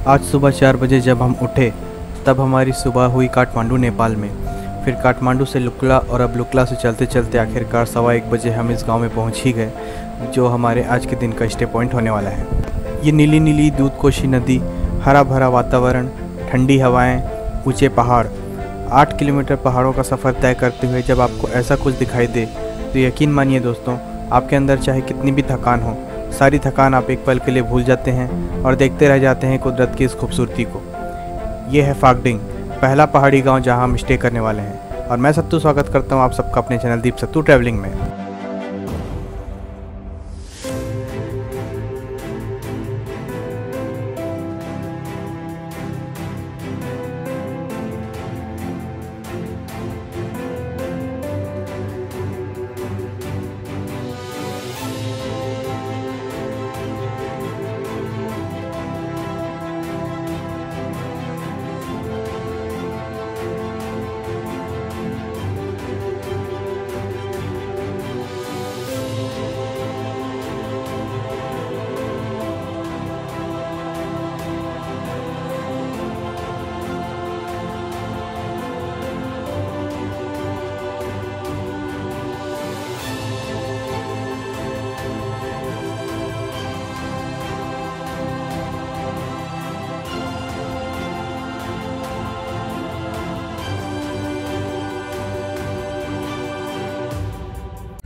आज सुबह 4 बजे जब हम उठे तब हमारी सुबह हुई काठमांडू नेपाल में, फिर काठमांडू से लुकला और अब लुकला से चलते चलते आखिरकार 1:15 बजे हम इस गांव में पहुंच ही गए, जो हमारे आज के दिन का स्टे पॉइंट होने वाला है। ये नीली नीली दूधकोशी नदी, हरा भरा वातावरण, ठंडी हवाएं, ऊंचे पहाड़, 8 किलोमीटर पहाड़ों का सफ़र तय करते हुए जब आपको ऐसा कुछ दिखाई दे तो यकीन मानिए दोस्तों, आपके अंदर चाहे कितनी भी थकान हो, सारी थकान आप एक पल के लिए भूल जाते हैं और देखते रह जाते हैं कुदरत की इस खूबसूरती को। ये है फागडिंग, पहला पहाड़ी गांव जहां हम स्टे करने वाले हैं, और मैं सत्तू स्वागत करता हूं आप सबका अपने चैनल दीप सत्तू ट्रैवलिंग में।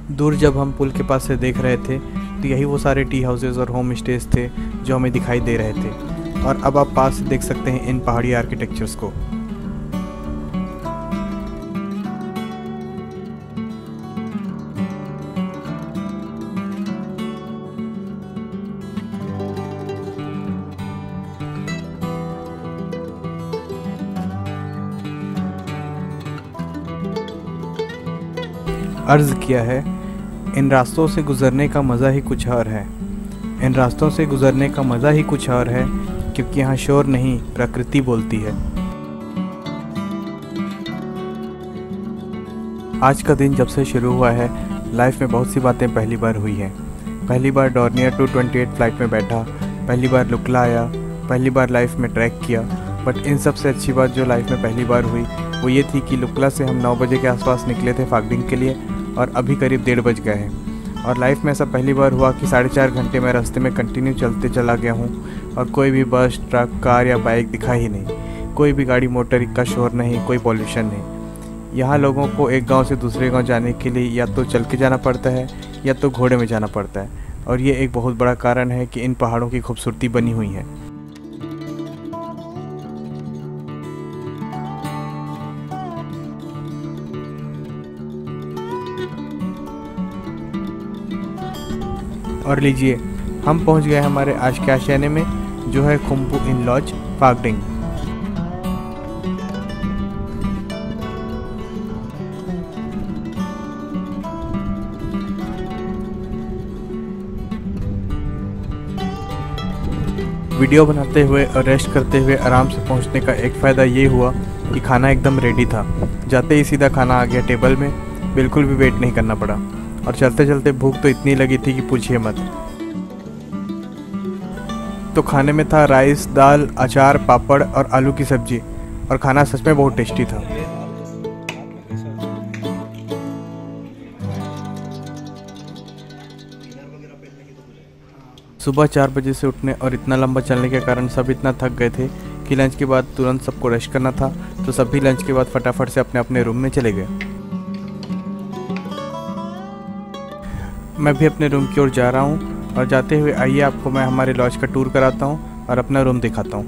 दूर जब हम पुल के पास से देख रहे थे तो यही वो सारे टी हाउसेस और होम स्टेज थे जो हमें दिखाई दे रहे थे, और अब आप पास से देख सकते हैं इन पहाड़ी आर्किटेक्चर्स को। अर्ज किया है, इन रास्तों से गुज़रने का मज़ा ही कुछ और है। इन रास्तों से गुज़रने का मज़ा ही कुछ और है, क्योंकि यहाँ शोर नहीं, प्रकृति बोलती है। आज का दिन जब से शुरू हुआ है, लाइफ में बहुत सी बातें पहली बार हुई हैं। पहली बार डॉर्नियर 228 फ्लाइट में बैठा, पहली बार लुकला आया, पहली बार लाइफ में ट्रैक किया। बट इन सबसे अच्छी बात जो लाइफ में पहली बार हुई वो ये थी कि लुकला से हम 9 बजे के आसपास निकले थे फागडिंग के लिए, और अभी करीब 1:30 बज गए हैं। और लाइफ में ऐसा पहली बार हुआ कि 4.5 घंटे मैं रास्ते में कंटिन्यू चलते चला गया हूँ, और कोई भी बस, ट्रक, कार या बाइक दिखा ही नहीं। कोई भी गाड़ी मोटर का शोर नहीं, कोई पॉल्यूशन नहीं। यहाँ लोगों को एक गांव से दूसरे गांव जाने के लिए या तो चल के जाना पड़ता है या तो घोड़े में जाना पड़ता है, और ये एक बहुत बड़ा कारण है कि इन पहाड़ों की खूबसूरती बनी हुई है। और लीजिए, हम पहुंच गए हमारे आज के आशियाने में, जो है खुम्पू इन लॉज फागडिंग। वीडियो बनाते हुए और रेस्ट करते हुए आराम से पहुंचने का एक फ़ायदा ये हुआ कि खाना एकदम रेडी था। जाते ही सीधा खाना आ गया टेबल में, बिल्कुल भी वेट नहीं करना पड़ा। और चलते चलते भूख तो इतनी लगी थी कि पूछिए मत। तो खाने में था राइस, दाल, अचार, पापड़ और आलू की सब्जी, और खाना सच में बहुत टेस्टी था। सुबह 4 बजे से उठने और इतना लंबा चलने के कारण सब इतना थक गए थे कि लंच के बाद तुरंत सबको रेस्ट करना था, तो सभी लंच के बाद फटाफट से अपने अपने रूम में चले गए। मैं भी अपने रूम की ओर जा रहा हूँ, और जाते हुए आइए आपको मैं हमारे लॉज का टूर कराता हूँ और अपना रूम दिखाता हूँ।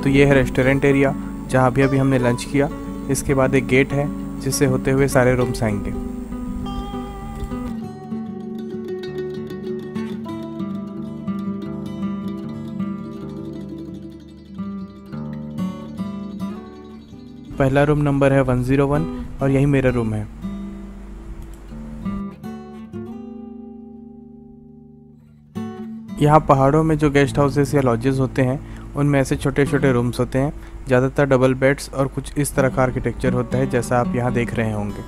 तो ये है रेस्टोरेंट एरिया, जहाँ भी अभी हमने लंच किया। इसके बाद एक गेट है जिससे होते हुए सारे रूम्स आएंगे। पहला रूम नंबर है 101, और यही मेरा रूम है। यहाँ पहाड़ों में जो गेस्ट हाउसेस या लॉजेस होते हैं उनमें ऐसे छोटे छोटे रूम्स होते हैं, ज़्यादातर डबल बेड्स, और कुछ इस तरह का आर्किटेक्चर होता है जैसा आप यहाँ देख रहे होंगे।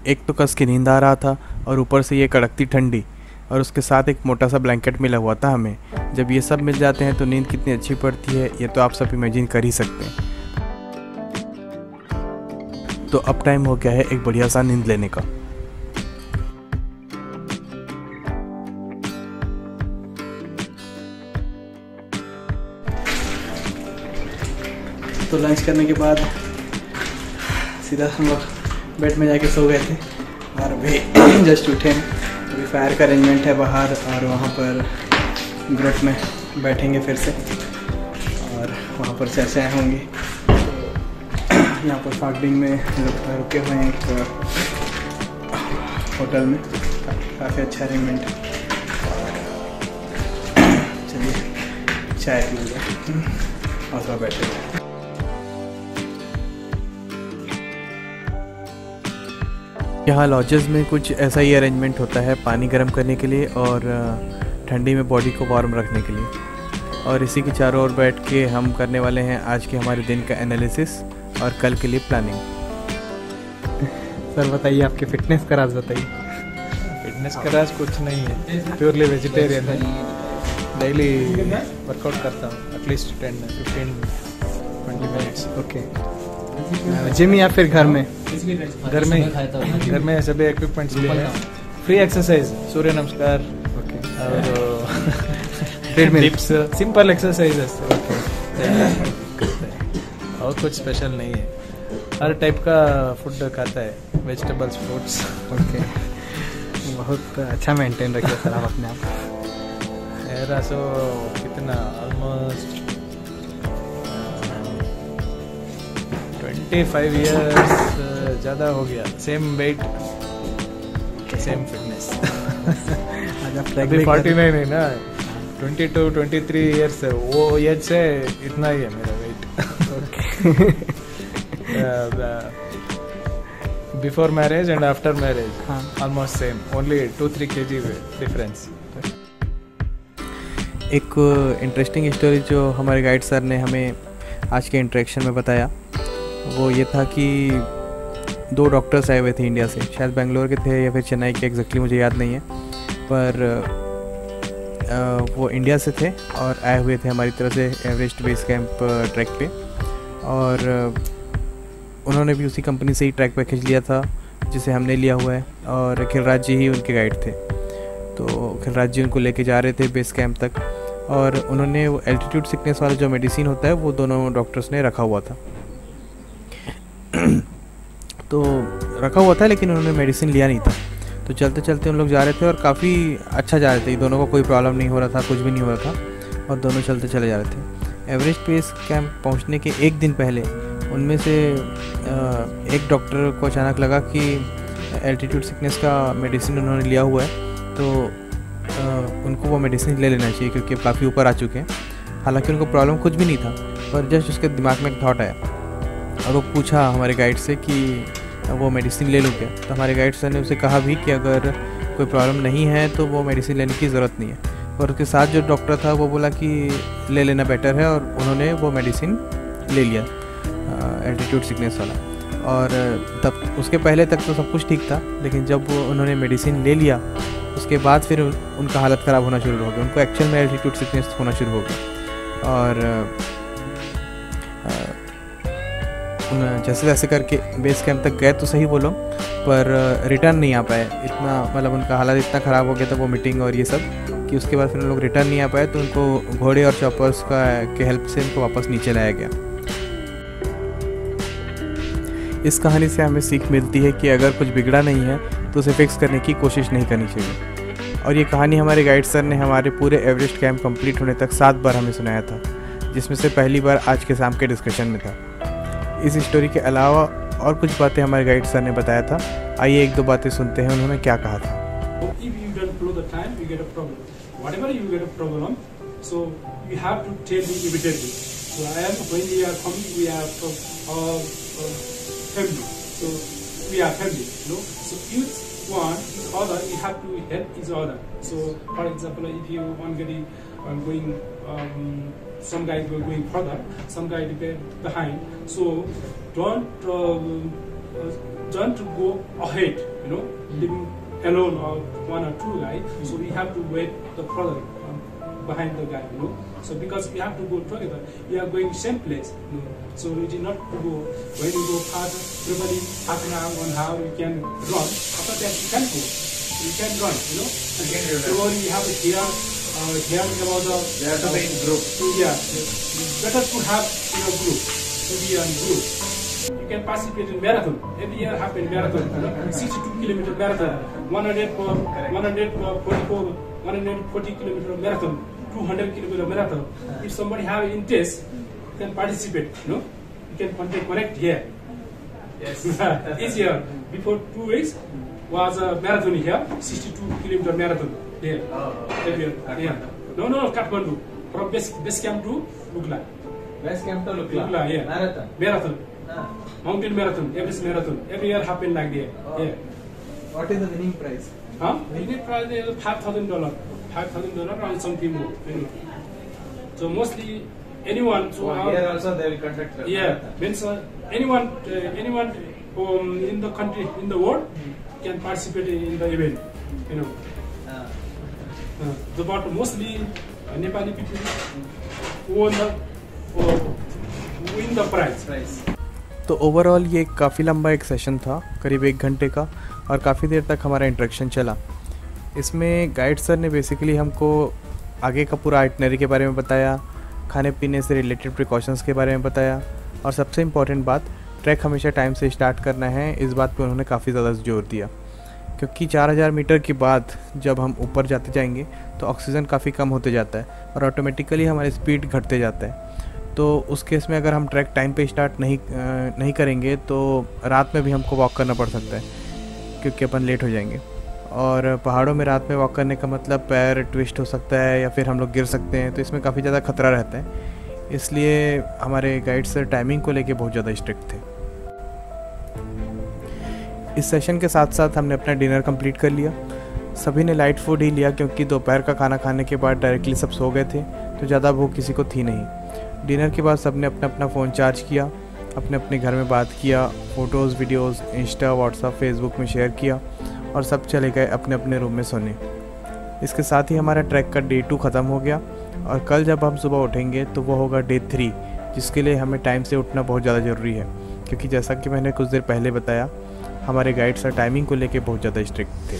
एक तो कस की नींद आ रहा था और ऊपर से ये कड़कती ठंडी, और उसके साथ एक मोटा सा ब्लैंकेट मिला हुआ था हमें। जब ये सब मिल जाते हैं तो नींद कितनी अच्छी पड़ती है ये तो आप सब इमेजिन कर ही सकते हैं। तो अब टाइम हो गया है एक बढ़िया सा नींद लेने का। तो लंच करने के बाद सीधा हम लोग बेड में जाके सो गए थे और अभी जस्ट उठे। अभी फायर का अरेंजमेंट है बाहर और वहाँ पर ग्रुप में बैठेंगे फिर से और वहाँ पर चर्चाएँ होंगी। यहाँ पर फागडिंग में लोग रुके हुए हैं एक होटल में, काफ़ी अच्छा अरेंजमेंट है। चलिए चाय पी लिया और सब बैठे हुए। यहाँ लॉजेस में कुछ ऐसा ही अरेंजमेंट होता है पानी गर्म करने के लिए और ठंडी में बॉडी को वार्म रखने के लिए। और इसी के चारों ओर बैठ के हम करने वाले हैं आज के हमारे दिन का एनालिसिस और कल के लिए प्लानिंग। सर बताइए आपके फिटनेस का राज बताइए। फिटनेस का राज कुछ नहीं है, प्योरली वेजिटेरियन है। डेली वर्कआउट करता हूँ एटलीस्ट 10-15-20 मिनट्स। ओके, जिम या फिर घर में? घर में सभी इक्विपमेंट्स लिए हैं। फ्री एक्सरसाइज, सूर्य नमस्कार और डिप्स, सिंपल एक्सरसाइजेस। और कुछ स्पेशल नहीं है। हर टाइप का फूड खाता है, वेजिटेबल्स, फ्रूट्स। ओके, बहुत अच्छा मेंटेन रखिए सर आप अपने आप। मेरा सो कितना ऑलमोस्ट 25 इयर्स ज़्यादा हो गया। Same weight, same fitness. अभी 49 है ना, 22-23 इयर्स है वो एज से इतना ही है मेरा weight. Before marriage and after marriage almost same, only 2-3 kg difference. एक इंटरेस्टिंग स्टोरी जो हमारे गाइड सर ने हमें आज के इंटरेक्शन में बताया वो ये था कि 2 डॉक्टर्स आए हुए थे इंडिया से, शायद बेंगलोर के थे या फिर चेन्नई के, एग्जैक्टली मुझे याद नहीं है, पर वो इंडिया से थे और आए हुए थे हमारी तरफ से एवरेस्ट बेस कैंप ट्रैक पे। और उन्होंने भी उसी कंपनी से ही ट्रैक पैकेज लिया था जिसे हमने लिया हुआ है, और खिलराज जी ही उनके गाइड थे। तो खिलराज जी उनको लेके जा रहे थे बेस कैंप तक, और उन्होंने वो एल्टीट्यूड सिकनेस वाला जो मेडिसिन होता है वो दोनों डॉक्टर्स ने रखा हुआ था। तो रखा हुआ था लेकिन उन्होंने मेडिसिन लिया नहीं था। तो चलते चलते उन लोग जा रहे थे और काफ़ी अच्छा जा रहे थे, दोनों को कोई प्रॉब्लम नहीं हो रहा था, कुछ भी नहीं हो रहा था और दोनों चलते चले जा रहे थे। एवरेस्ट बेस कैंप पहुंचने के एक दिन पहले उनमें से एक डॉक्टर को अचानक लगा कि एल्टीट्यूड सिकनेस का मेडिसिन उन्होंने लिया हुआ है तो उनको वो मेडिसिन ले लेना चाहिए क्योंकि काफ़ी ऊपर आ चुके हैं। हालांकि उनको प्रॉब्लम कुछ भी नहीं था, पर जस्ट उसके दिमाग में एक थॉट आया और वो पूछा हमारे गाइड से कि वो मेडिसिन ले लूँ क्या। तो हमारे गाइड सर ने उसे कहा भी कि अगर कोई प्रॉब्लम नहीं है तो वो मेडिसिन लेने की ज़रूरत नहीं है। और उसके साथ जो डॉक्टर था वो बोला कि ले लेना बेटर है, और उन्होंने वो मेडिसिन ले लिया एल्टीट्यूड सिकनेस वाला। और तब उसके पहले तक तो सब कुछ ठीक था, लेकिन जब उन्होंने मेडिसिन ले लिया उसके बाद फिर उनका हालत ख़राब होना शुरू हो गया। उनको एक्चुअल में एल्टीट्यूड सिकनेस होना शुरू हो गया और जैसे तैसे करके बेस कैंप तक गए तो सही बोलो, पर रिटर्न नहीं आ पाए। इतना मतलब उनका हालत इतना ख़राब हो गया था वो मीटिंग और ये सब कि उसके बाद फिर उन लोग रिटर्न नहीं आ पाए। तो उनको घोड़े और चॉपर्स का के हेल्प से उनको वापस नीचे लाया गया। इस कहानी से हमें सीख मिलती है कि अगर कुछ बिगड़ा नहीं है तो उसे फिक्स करने की कोशिश नहीं करनी चाहिए। और ये कहानी हमारे गाइड सर ने हमारे पूरे एवरेस्ट कैंप कंप्लीट होने तक 7 बार हमें सुनाया था, जिसमें से पहली बार आज के शाम के डिस्कशन में था। इस स्टोरी के अलावा और कुछ बातें हमारे गाइड सर ने बताया था। आइए 1-2 बातें सुनते हैं उन्होंने क्या कहा था। some guys were going further, some guys behind. So don't go ahead. you know, living alone or one or two guys. So we have to wait the product behind the guy, you know. So because we have to go together, we are going same place, you know. So we did not go when you go further, probably half an hour, 1 hour you can run. After that you can go, you can run, you know. So we have to hear about the. They have to be in group. Yeah, better to have in a group, to be in group. You can participate in marathon. Every year happen marathon, you know, 62-kilometer marathon, 140 kilometer marathon, 200 kilometer marathon. If somebody have interest, you can participate. You know, you can connect here. Yes. Easier. Before 2 weeks was a marathon here, 62-kilometer marathon there. Every year. Yeah. No, Kathmandu. From base camp to Lukla. Base camp to Lukla. Yeah. Marathon. Mountain marathon, Everest marathon. Every year happen like that. Yeah. What is the winning prize? Winning prize is $5,000. $5,000 or something more. You know. So mostly anyone. So here also they will conduct. Yeah. Means anyone in the country, in the world, can participate in the event. You know. But mostly Nepali people win the prize. तो overall ये काफ़ी लंबा एक session था, करीब 1 घंटे का, और काफ़ी देर तक हमारा इंटरेक्शन चला। इसमें गाइड सर ने बेसिकली हमको आगे का पूरा आइटनरी के बारे में बताया, खाने पीने से रिलेटेड प्रिकॉशंस के बारे में बताया, और सबसे इम्पॉर्टेंट बात, ट्रैक हमेशा टाइम से स्टार्ट करना है। इस बात पे उन्होंने काफ़ी ज़्यादा जोर दिया, क्योंकि 4000 मीटर के बाद जब हम ऊपर जाते जाएंगे तो ऑक्सीजन काफ़ी कम होते जाता है और ऑटोमेटिकली हमारी स्पीड घटते जाता है। तो उस केस में अगर हम ट्रैक टाइम पे स्टार्ट नहीं करेंगे तो रात में भी हमको वॉक करना पड़ सकता है, क्योंकि अपन लेट हो जाएंगे। और पहाड़ों में रात में वॉक करने का मतलब पैर ट्विस्ट हो सकता है या फिर हम लोग गिर सकते हैं, तो इसमें काफ़ी ज़्यादा खतरा रहता है। इसलिए हमारे गाइड सर टाइमिंग को लेके बहुत ज़्यादा स्ट्रिक्ट थे। इस सेशन के साथ साथ हमने अपना डिनर कंप्लीट कर लिया। सभी ने लाइट फूड ही लिया, क्योंकि दोपहर का खाना खाने के बाद डायरेक्टली सब सो गए थे, तो ज़्यादा भूख किसी को थी नहीं। डिनर के बाद सबने अपना अपना फ़ोन चार्ज किया, अपने अपने घर में बात किया, photos videos insta WhatsApp Facebook में शेयर किया, और सब चले गए अपने अपने रूम में सोने। इसके साथ ही हमारा ट्रैक का डे 2 ख़त्म हो गया, और कल जब हम सुबह उठेंगे तो वो होगा डे 3, जिसके लिए हमें टाइम से उठना बहुत ज़्यादा ज़रूरी है, क्योंकि जैसा कि मैंने कुछ देर पहले बताया, हमारे गाइड सर टाइमिंग को लेके बहुत ज़्यादा स्ट्रिक्ट थे।